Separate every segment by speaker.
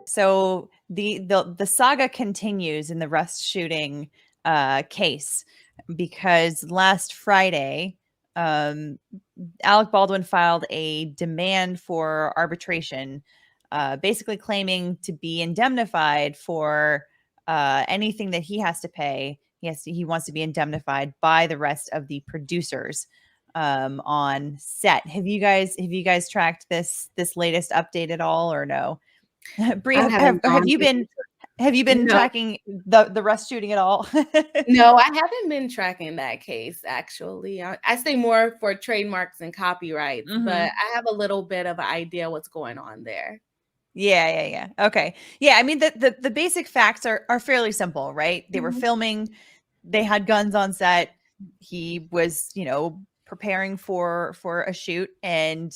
Speaker 1: So the saga continues in the Rust shooting case, because last Friday, Alec Baldwin filed a demand for arbitration, basically claiming to be indemnified for anything that he has to pay. He wants to be indemnified by the rest of the producers on set. Have you guys tracked this latest update at all, or no? Bree,
Speaker 2: I haven't
Speaker 1: have
Speaker 2: gone
Speaker 1: you
Speaker 2: through.
Speaker 1: been
Speaker 2: No,
Speaker 1: tracking the Rust shooting at all?
Speaker 2: no, I haven't been tracking that case, actually. I stay more for trademarks and copyrights, but I have a little bit of an idea what's going on there.
Speaker 1: Yeah. Okay. Yeah, I mean the basic facts are fairly simple, right? They were
Speaker 2: Mhm.
Speaker 1: filming, they had guns on set. He was, preparing for a shoot and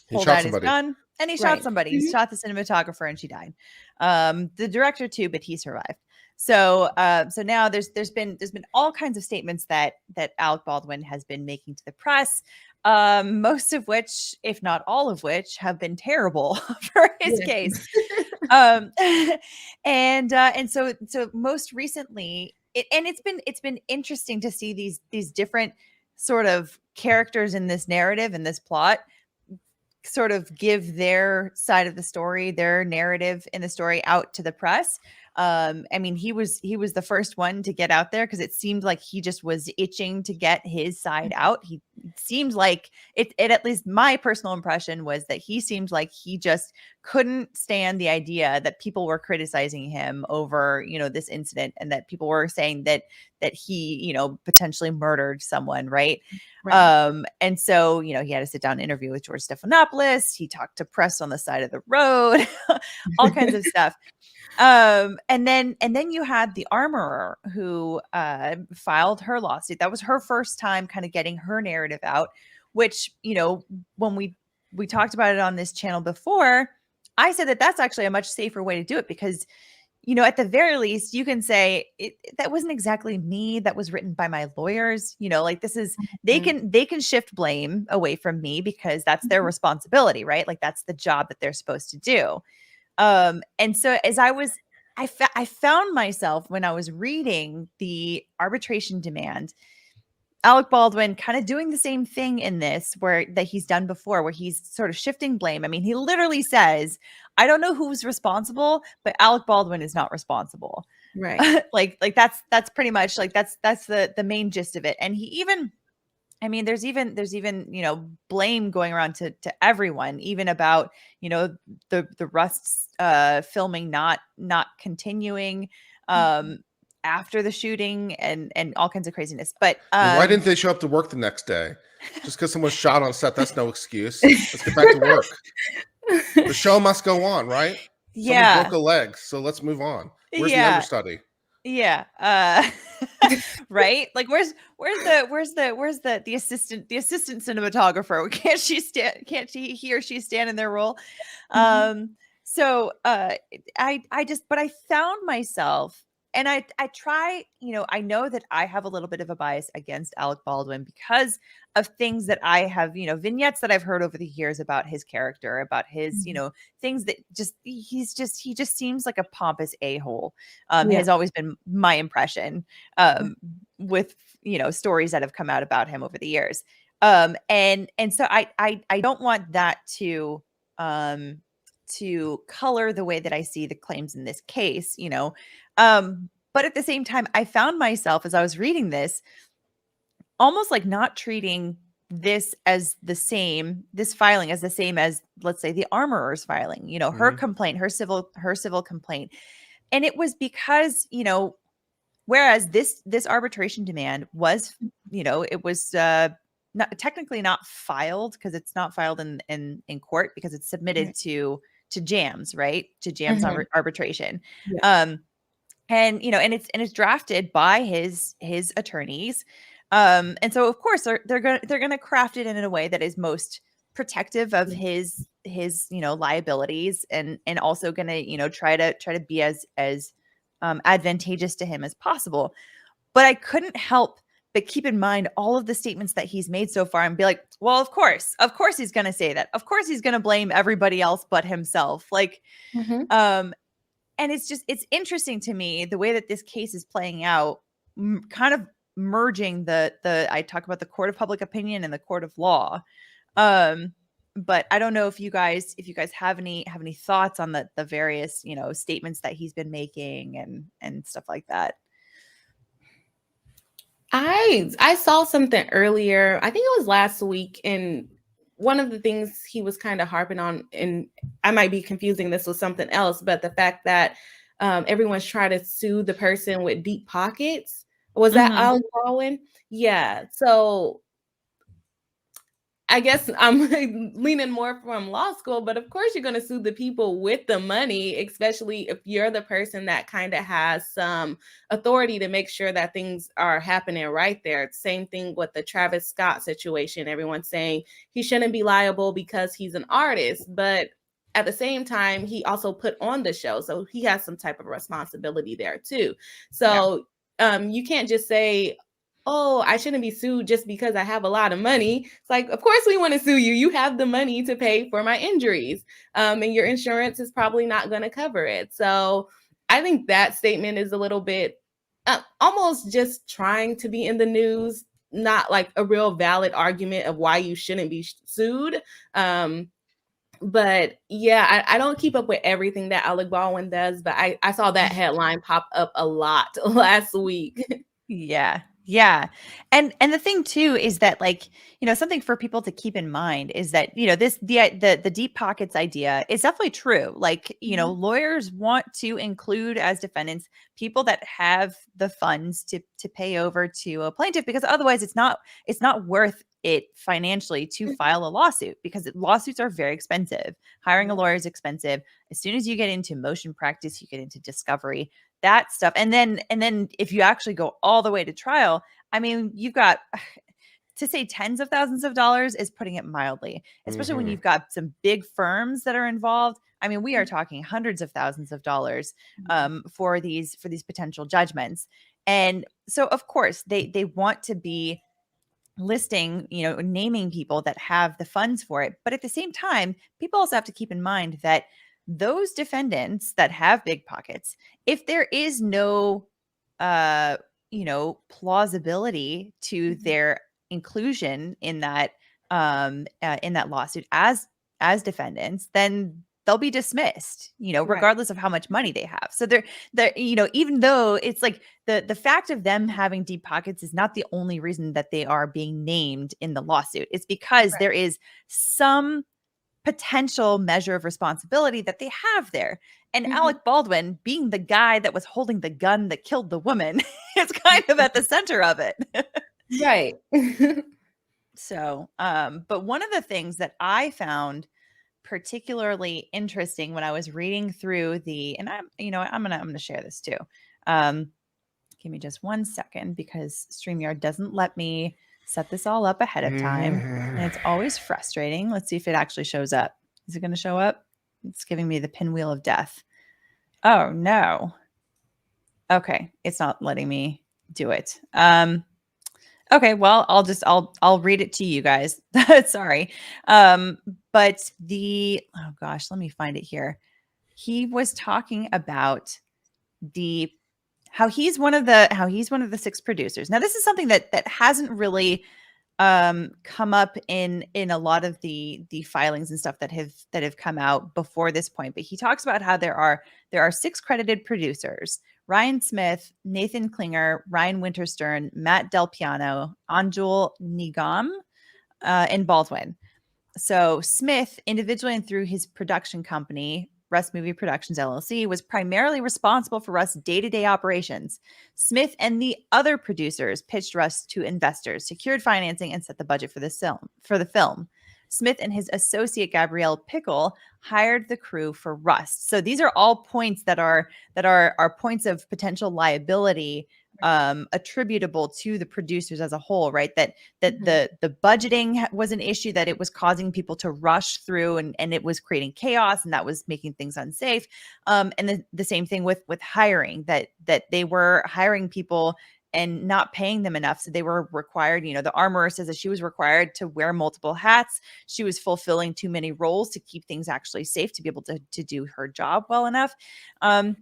Speaker 3: He
Speaker 1: pulled
Speaker 3: shot
Speaker 1: out his
Speaker 3: somebody.
Speaker 1: gun and he shot
Speaker 2: Right.
Speaker 1: somebody. He
Speaker 2: Mhm.
Speaker 1: shot the cinematographer and she died. The director too, but he survived. So now there's been all kinds of statements that Alec Baldwin has been making to the press, most of which, if not all of which, have been terrible for his
Speaker 2: Yeah.
Speaker 1: case. And so most recently, it's been interesting to see these different sort of characters in this narrative, in this plot, sort of give their side of the story, their narrative in the story out to the press. I mean, he was the first one to get out there because it seemed like he just was itching to get his side out. He seemed like it at least my personal impression was that he seemed like he just couldn't stand the idea that people were criticizing him over, this incident, and that people were saying that he, potentially murdered someone, right?
Speaker 2: Right.
Speaker 1: And so, he had to sit down and interview with George Stephanopoulos. He talked to press on the side of the road, all kinds of stuff. And then you had the armorer who filed her lawsuit. That was her first time kind of getting her narrative out, which, when we talked about it on this channel before, I said that that's actually a much safer way to do it because, at the very least, you can say that wasn't exactly me. That was written by my lawyers. Like this is, they can shift blame away from me because that's their responsibility, right? Like that's the job that they're supposed to do. And so as I found myself when I was reading the arbitration demand, Alec Baldwin kind of doing the same thing in this that he's done before, where he's sort of shifting blame. I mean, he literally says, I don't know who's responsible, but Alec Baldwin is not responsible.
Speaker 2: Right.
Speaker 1: like that's pretty much like that's the main gist of it. And he even, I mean, there's even, blame going around to everyone, even about, the Rust's filming not continuing after the shooting and all kinds of craziness. But
Speaker 3: Why didn't they show up to work the next day? Just because someone shot on set, that's no excuse. Let's get back to work. The show must go on, right?
Speaker 1: yeah,
Speaker 3: Someone broke a leg, so let's move on. Where's the
Speaker 1: yeah,
Speaker 3: understudy?
Speaker 1: yeah. Right? Like where's the assistant cinematographer? Can't he or she stand in their role? So I found myself, and I try, I know that I have a little bit of a bias against Alec Baldwin because of things that I have, vignettes that I've heard over the years about his character, about his, things that he just seems like a pompous a-hole. Has always been my impression with, stories that have come out about him over the years. And so I don't want that to color the way that I see the claims in this case, but at the same time, I found myself as I was reading this, almost like not treating this filing as the same as, let's say, the armorer's filing, her complaint, her civil complaint. And it was because, whereas this arbitration demand was, it was not technically not filed, because it's not filed in court, because it's submitted to JAMS, right? To JAMS arbitration.
Speaker 2: Yeah.
Speaker 1: And it's drafted by his attorneys. And so of course they're going to craft it in a way that is most protective of his liabilities, and also going to try to be as advantageous to him as possible. But I couldn't help keep in mind all of the statements that he's made so far and be like, well, of course he's going to say that. Of course he's going to blame everybody else but himself. Like, and it's interesting to me the way that this case is playing out, kind of merging I talk about the court of public opinion and the court of law. But I don't know if you guys have any thoughts on the various, statements that he's been making and stuff like that.
Speaker 2: I saw something earlier, I think it was last week, and one of the things he was kind of harping on, and I might be confusing this with something else, but the fact that everyone's trying to sue the person with deep pockets. Was that Alec Baldwin? Yeah. So I guess I'm leaning more from law school, but of course you're going to sue the people with the money, especially if you're the person that kind of has some authority to make sure that things are happening right there. Same thing with the Travis Scott situation. Everyone's saying he shouldn't be liable because he's an artist, but at the same time, he also put on the show. So he has some type of responsibility there too. So you can't just say, oh, I shouldn't be sued just because I have a lot of money. It's like, of course we want to sue you. You have the money to pay for my injuries. And your insurance is probably not going to cover it. So I think that statement is a little bit almost just trying to be in the news, not like a real valid argument of why you shouldn't be sued. But yeah, I don't keep up with everything that Alec Baldwin does, but I saw that headline pop up a lot last week.
Speaker 1: Yeah. Yeah. And the thing too is that, like, something for people to keep in mind is that, the deep pockets idea is definitely true. Like, lawyers want to include as defendants people that have the funds to pay over to a plaintiff, because otherwise it's not worth it financially to file a lawsuit, because lawsuits are very expensive. Hiring a lawyer is expensive. As soon as you get into motion practice, you get into discovery, that stuff. And then if you actually go all the way to trial, I mean, you've got, to say tens of thousands of dollars is putting it mildly, especially when you've got some big firms that are involved. I mean, we are talking hundreds of thousands of dollars for these potential judgments. And so of course they want to be listing, naming people that have the funds for it. But at the same time, people also have to keep in mind that those defendants that have big pockets, if there is no, plausibility to their inclusion in that lawsuit as defendants, then they'll be dismissed, regardless of how much money they have. So they're, even though it's like the fact of them having deep pockets is not the only reason that they are being named in the lawsuit. It's because there is some potential measure of responsibility that they have there. And Alec Baldwin, being the guy that was holding the gun that killed the woman, is kind of at the center of it.
Speaker 2: Right.
Speaker 1: So, but one of the things that I found particularly interesting when I was reading through and I'm going to share this too. Give me just 1 second, because StreamYard doesn't let me set this all up ahead of time. And it's always frustrating. Let's see if it actually shows up. Is it going to show up? It's giving me the pinwheel of death. Oh no. Okay. It's not letting me do it. Okay. Well, I'll read it to you guys. Sorry. But oh gosh, let me find it here. He was talking about how he's one of the 6 producers. Now, this is something that hasn't really come up in a lot of the filings and stuff that have come out before this point. But he talks about how there are 6 credited producers: Ryan Smith, Nathan Klinger, Ryan Winterstern, Matt Del Piano, Anjul Nigam, and Baldwin. So Smith, individually and through his production company, Russ Movie Productions LLC, was primarily responsible for Russ' day-to-day operations. Smith and the other producers pitched Russ to investors, secured financing, and set the budget for the film. Smith and his associate Gabrielle Pickle hired the crew for Russ. So these are all points that are points of potential liability attributable to the producers as a whole, right? That the budgeting was an issue, that it was causing people to rush through and it was creating chaos, and that was making things unsafe. And the same thing with hiring, that they were hiring people not paying them enough. So they were required, the armorer says that she was required to wear multiple hats. She was fulfilling too many roles to keep things actually safe, to be able to do her job well enough. And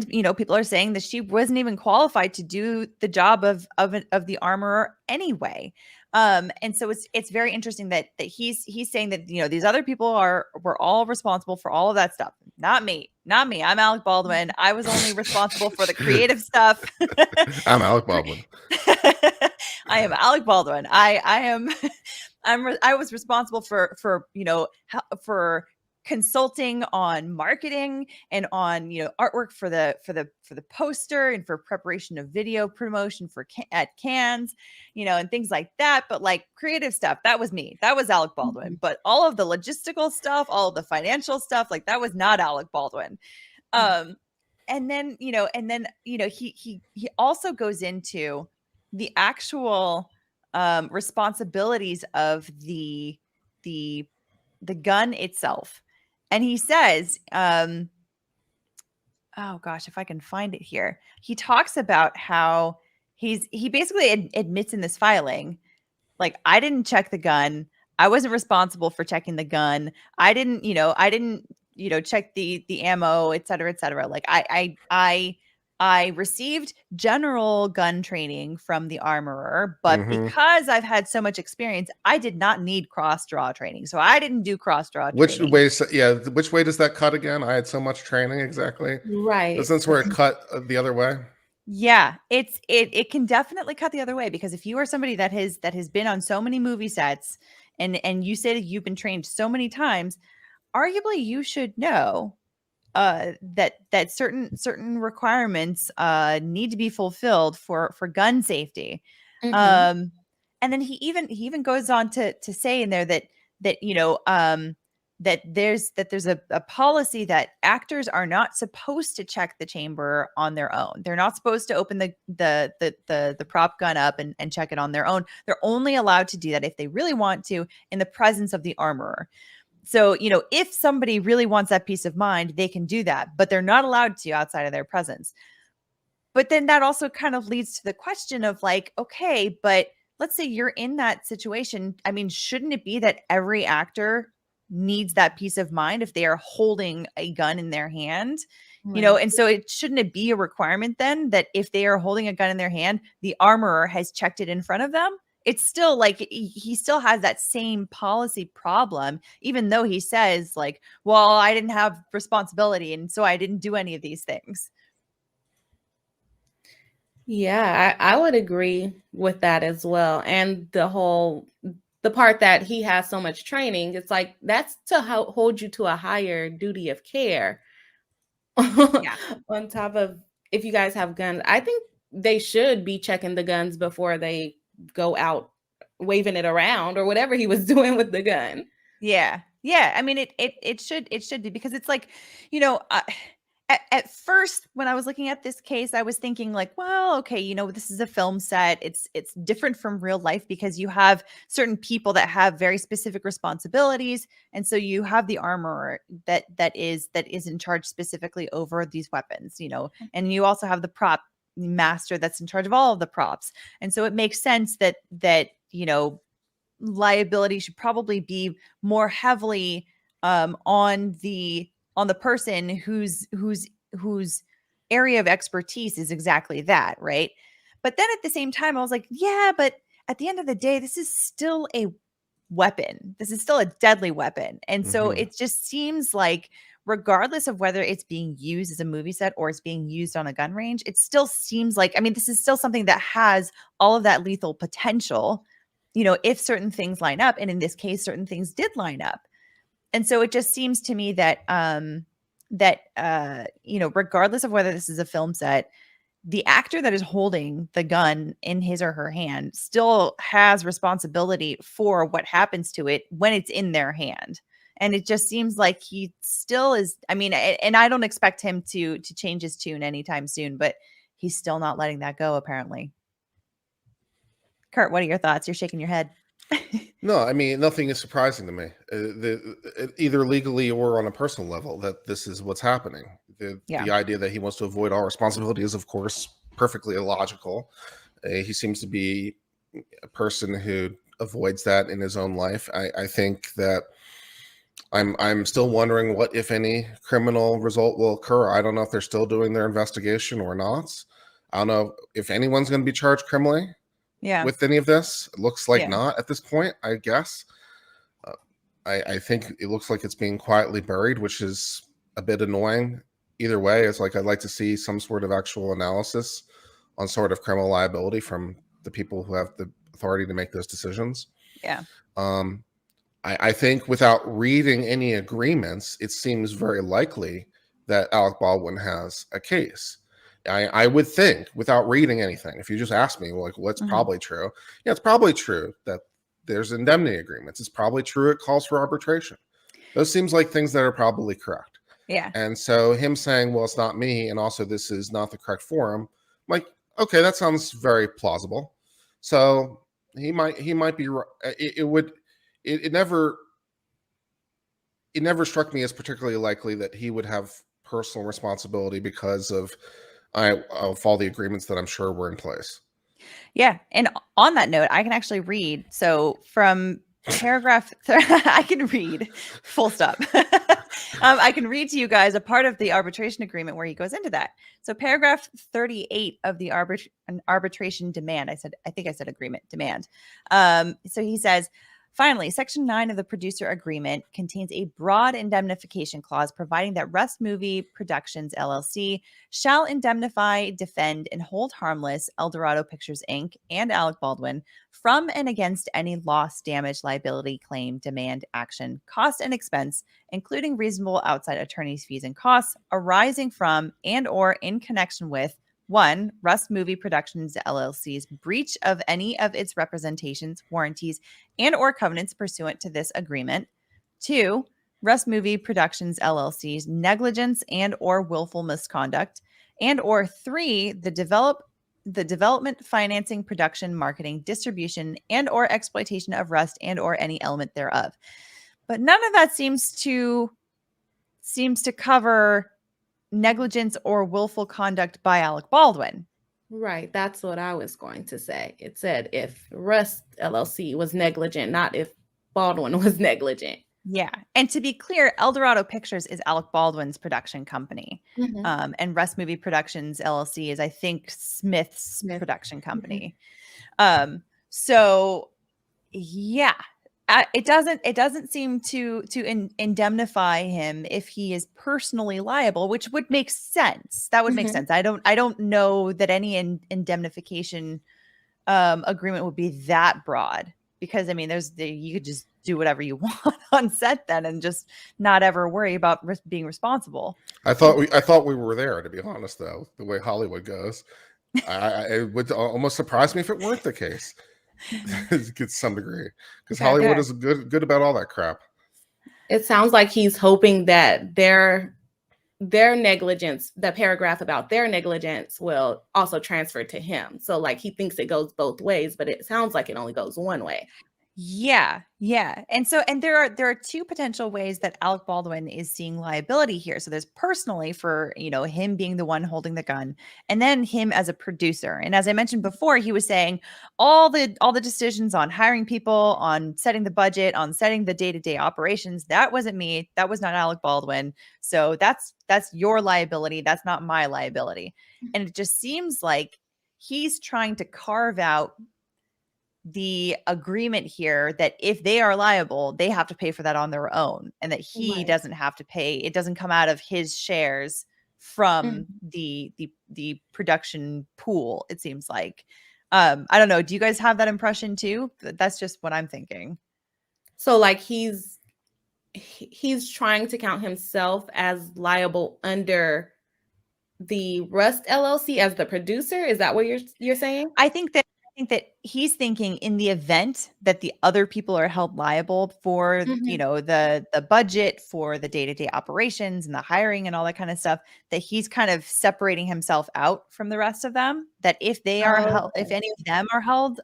Speaker 1: people are saying that she wasn't even qualified to do the job of the armorer anyway. And so it's very interesting that he's saying that these other people were all responsible for all of that stuff. Not me. I'm Alec Baldwin. I was only responsible for the creative stuff.
Speaker 3: I'm Alec Baldwin.
Speaker 1: I am Alec Baldwin. I was responsible for consulting on marketing and on artwork for the poster, and for preparation of video promotion at Cannes, and things like that. But like creative stuff, that was me. That was Alec Baldwin. But all of the logistical stuff, all of the financial stuff, like that was not Alec Baldwin. And then he also goes into the actual responsibilities of the gun itself. And he says, oh gosh, if I can find it here, he talks about how he basically admits in this filing, like, I didn't check the gun. I wasn't responsible for checking the gun. I didn't check the ammo, et cetera, et cetera. Like I received general gun training from the armorer, but because I've had so much experience, I did not need cross-draw training. So I didn't do cross-draw training.
Speaker 3: Which way does that cut again? I had so much training, exactly.
Speaker 2: Right.
Speaker 3: Isn't this where it cut the other way?
Speaker 1: Yeah, it can definitely cut the other way, because if you are somebody that has been on so many movie sets and you say that you've been trained so many times, arguably you should know that certain requirements need to be fulfilled for gun safety. And then he even goes on to say in there that there's a policy that actors are not supposed to check the chamber on their own. They're not supposed to open the prop gun up and check it on their own. They're only allowed to do that if they really want to, in the presence of the armorer. So, if somebody really wants that peace of mind, they can do that, but they're not allowed to outside of their presence. But then that also kind of leads to the question of like, okay, but let's say you're in that situation. I mean, shouldn't it be that every actor needs that peace of mind if they are holding a gun in their hand?
Speaker 2: Right.
Speaker 1: And so shouldn't it be a requirement then that if they are holding a gun in their hand, the armorer has checked it in front of them? It's still like he still has that same policy problem, even though he says like, well, I didn't have responsibility, and so I didn't do any of these things.
Speaker 2: Yeah, I would agree with that as well. And the part that he has so much training, it's like, that's to hold you to a higher duty of care. Yeah. On top of, if you guys have guns, I think they should be checking the guns before they go out waving it around or whatever he was doing with the gun.
Speaker 1: Yeah. I mean, it should be, because it's like, at first when I was looking at this case, I was thinking like, well, okay, this is a film set. It's different from real life, because you have certain people that have very specific responsibilities. And so you have the armorer that is in charge specifically over these weapons, and you also have the prop master that's in charge of all of the props. And so it makes sense that liability should probably be more heavily on the person whose area of expertise is exactly that, right? But then at the same time, I was like, yeah, but at the end of the day, this is still a weapon. This is still a deadly weapon. And so it just seems like, regardless of whether it's being used as a movie set or it's being used on a gun range, it still seems like, I mean, this is still something that has all of that lethal potential, if certain things line up. And in this case, certain things did line up. And so it just seems to me that, regardless of whether this is a film set, the actor that is holding the gun in his or her hand still has responsibility for what happens to it when it's in their hand. And it just seems like he still is. I mean, and I don't expect him to change his tune anytime soon, but he's still not letting that go, apparently. Kurt, what are your thoughts? You're shaking your head.
Speaker 3: No, I mean, nothing is surprising to me, either legally or on a personal level, that this is what's happening. The idea that he wants to avoid all responsibility is, of course, perfectly illogical. He seems to be a person who avoids that in his own life. I think that I'm still wondering what, if any, criminal result will occur. I don't know if they're still doing their investigation or not. I don't know if anyone's going to be charged criminally with any of this. It looks like not at this point, I guess. I think it looks like it's being quietly buried, which is a bit annoying. Either way, it's like I'd like to see some sort of actual analysis on sort of criminal liability from the people who have the authority to make those decisions.
Speaker 1: Yeah.
Speaker 3: I think without reading any agreements, it seems very likely that Alec Baldwin has a case. I would think, without reading anything, if you just ask me, well, like, what's probably true? Yeah, it's probably true that there's indemnity agreements. It's probably true it calls for arbitration. Those seems like things that are probably correct.
Speaker 1: Yeah.
Speaker 3: And so him saying, well, it's not me, and also this is not the correct forum, I'm like, okay, that sounds very plausible. So he might be right. It never struck me as particularly likely that he would have personal responsibility because of all the agreements that I'm sure were in place.
Speaker 1: Yeah. And on that note, I can actually read. So from paragraph, I can read full stop. I can read to you guys a part of the arbitration agreement where he goes into that. So paragraph 38 of the arbitration demand, I think I said agreement demand. So he says, finally, Section 9 of the producer agreement contains a broad indemnification clause providing that Rust Movie Productions, LLC, shall indemnify, defend, and hold harmless Eldorado Pictures, Inc. and Alec Baldwin from and against any loss, damage, liability, claim, demand, action, cost, and expense, including reasonable outside attorney's fees and costs, arising from and or in connection with 1. Rust Movie Productions LLC's breach of any of its representations, warranties, and or covenants pursuant to this agreement. 2. Rust Movie Productions LLC's negligence and or willful misconduct. And or 3. The development, financing, production, marketing, distribution, and or exploitation of Rust and or any element thereof. But none of that seems to cover negligence or willful conduct by Alec Baldwin.
Speaker 2: Right. That's what I was going to say. It said if Rust LLC was negligent, not if Baldwin was negligent.
Speaker 1: Yeah. And to be clear, Eldorado Pictures is Alec Baldwin's production company. And Rust Movie Productions LLC is, I think, Smith's production company. So yeah. It doesn't seem to indemnify him if he is personally liable, which would make sense. That would make sense. I don't know that any indemnification agreement would be that broad, because I mean, you could just do whatever you want on set then and just not ever worry about being responsible.
Speaker 3: I thought we were there, to be honest, though, the way Hollywood goes. It would almost surprise me if it weren't the case. To some degree, because Hollywood is good about all that crap.
Speaker 2: It sounds like he's hoping that their negligence, the paragraph about their negligence, will also transfer to him. So like he thinks it goes both ways, but it sounds like it only goes one way.
Speaker 1: Yeah. And there are two potential ways that Alec Baldwin is seeing liability here. So there's personally for, him being the one holding the gun, and then him as a producer. And as I mentioned before, he was saying all the decisions on hiring people, on setting the budget, on setting the day-to-day operations, that wasn't me. That was not Alec Baldwin. So that's your liability. That's not my liability. And it just seems like he's trying to carve out the agreement here that if they are liable, they have to pay for that on their own, and that he doesn't have to pay. It doesn't come out of his shares from the production pool, it seems like. I don't know. Do you guys have that impression too? That's just what I'm thinking.
Speaker 2: So like he's trying to count himself as liable under the Rust LLC as the producer. Is that what you're saying?
Speaker 1: I think that he's thinking in the event that the other people are held liable for, the budget, for the day-to-day operations and the hiring and all that kind of stuff, that he's kind of separating himself out from the rest of them. That if they are held, if any of them are held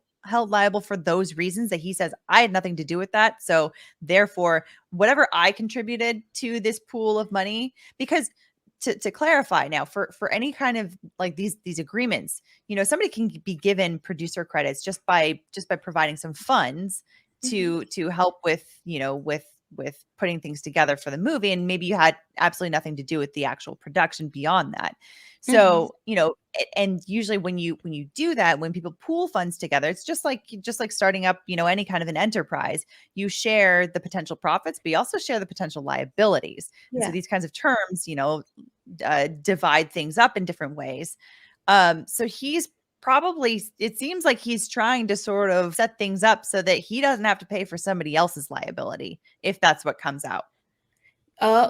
Speaker 1: liable for those reasons, that he says, I had nothing to do with that. So therefore, whatever I contributed to this pool of money, because to clarify now, for any kind of like these agreements, somebody can be given producer credits just by providing some funds to help with with putting things together for the movie, and maybe you had absolutely nothing to do with the actual production beyond that. So and usually when you do that, when people pool funds together, it's just like starting up any kind of an enterprise. You share the potential profits, but you also share the potential liabilities. And so these kinds of terms divide things up in different ways. So he's probably, it seems like he's trying to sort of set things up so that he doesn't have to pay for somebody else's liability, if that's what comes out.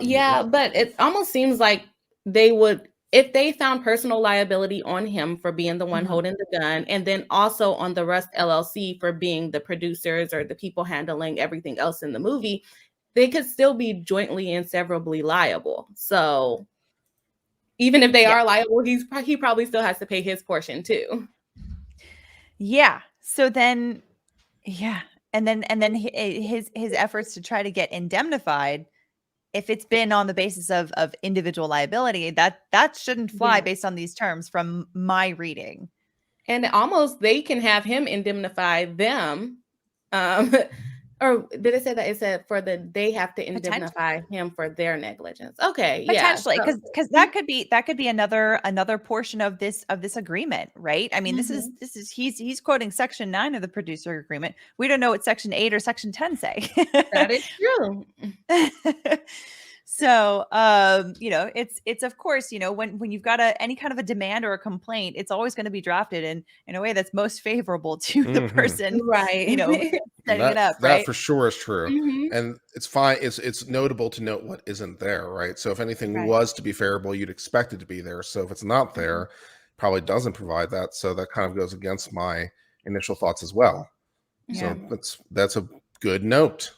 Speaker 2: Yeah, but it almost seems like they would, if they found personal liability on him for being the one holding the gun, and then also on the Rust LLC for being the producers or the people handling everything else in the movie, they could still be jointly and severably liable. So even if they are liable, he probably still has to pay his portion too.
Speaker 1: Yeah. So then, and then his efforts to try to get indemnified, if it's been on the basis of individual liability, that shouldn't fly based on these terms from my reading.
Speaker 2: And almost they can have him indemnify them. Or did it say that? It said they have to indemnify him for their negligence. Okay,
Speaker 1: potentially, because that could be another portion of this agreement, right? I mean, this is he's quoting Section 9 of the producer agreement. We don't know what Section 8 or Section 10 say.
Speaker 2: That is true.
Speaker 1: So, it's of course, when you've got any kind of a demand or a complaint, it's always going to be drafted in a way that's most favorable to the person,
Speaker 2: right?
Speaker 1: Setting it up, right?
Speaker 3: That for sure is true. And it's fine. It's notable to note what isn't there, right? So if anything was to be favorable, you'd expect it to be there. So if it's not there, probably doesn't provide that. So that kind of goes against my initial thoughts as well. So that's a good note.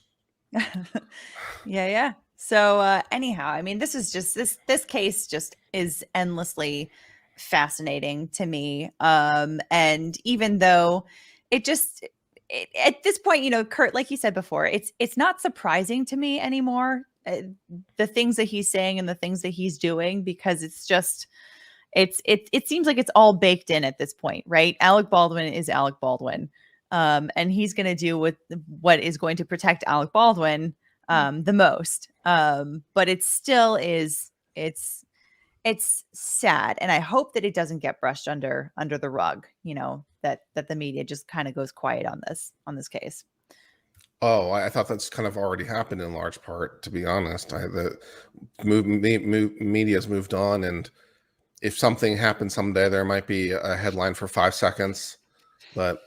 Speaker 1: Yeah. So anyhow, I mean, this is just this case just is endlessly fascinating to me. And even though at this point, Kurt, like you said before, it's not surprising to me anymore, the things that he's saying and the things that he's doing, because it's just it seems like it's all baked in at this point, right? Alec Baldwin is Alec Baldwin. And he's going to do what is going to protect Alec Baldwin the most. But it still is, it's sad. And I hope that it doesn't get brushed under the rug, that the media just kind of goes quiet on this case.
Speaker 3: Oh, I thought that's kind of already happened in large part, to be honest. The media's moved on, and if something happens someday, there might be a headline for 5 seconds, but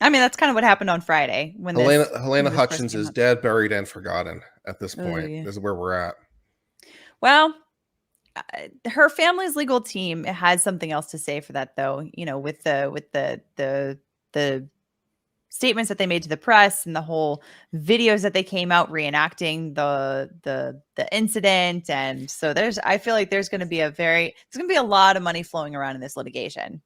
Speaker 1: I mean, that's kind of what happened on Friday when
Speaker 3: Halyna Hutchins is dead, buried, and forgotten at this point. This is where we're at.
Speaker 1: Well, her family's legal team has something else to say for that, though. With the statements that they made to the press and the whole videos that they came out reenacting the incident, and so I feel like there's going to be a lot of money flowing around in this litigation.